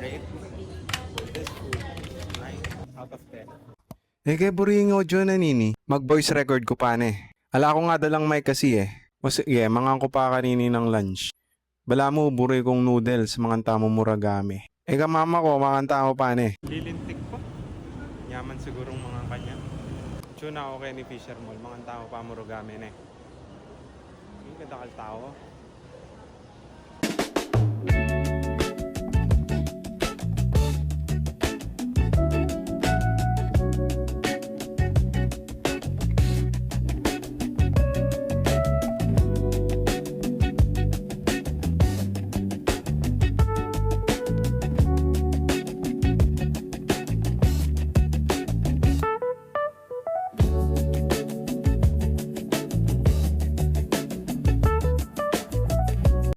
rate for this food 9 out of 10. Kaya buring audio na nini. Mag-voice record ko pa ne. Ala ko nga dalang mic kasi eh. O sige, mangang ko pa kanini ng lunch. Bala mo, buri kong noodles, mga tamo muragami. Mama ko, mga tamo pa ne. Lilintik po. Yaman sigurong mga kanya. Tuna ako kay ni Fisher Mall. Mga tao pa muragami ne. Yung kadakal tao.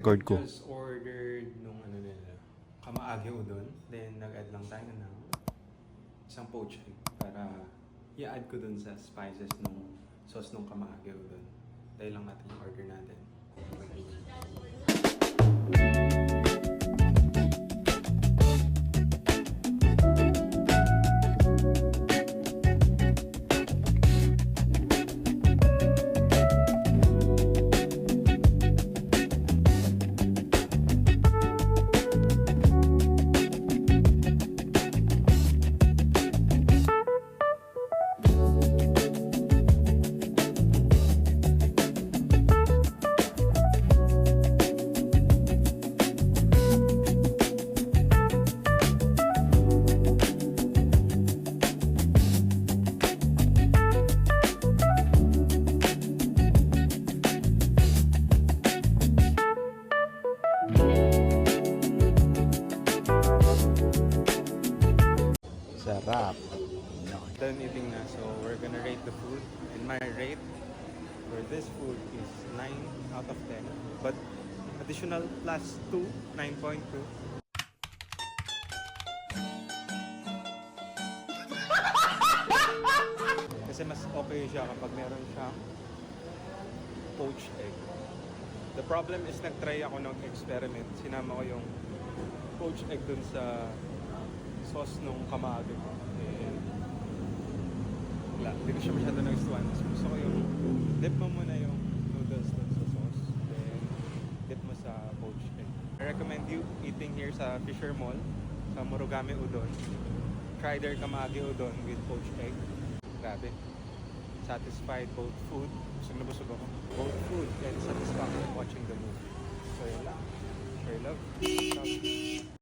Record ko. Just ordered nung ano nila, kamaage udon. Then nag-add lang tayo ng isang poached egg para i-add ko dun sa spices nung sauce nung kamaage udon. Dahil lang natin yung order natin. Sarap. Done eating na, so we're gonna rate the food. And my rate for this food is 9 out of 10. But additional plus 2, 9.2. Kasi mas okay siya kapag meron siyang poached egg. The problem is nag-try ako ng experiment. Sinama ko yung poached egg dun sa sauce nung kamaage ko. Wala, hindi ko siya masyado nagustuhan. Mas gusto ko yung dip mo muna yung noodles dun sa sauce. Then, dip mo sa poached egg. I recommend you eating here sa Fisher Mall, sa Murugame Udon. Try their kamaage udon with poached egg. Grabe. Satisfied both food. Busog na busog ako. Both food and satisfaction watching the movie. So yun lang. Share love. Ciao.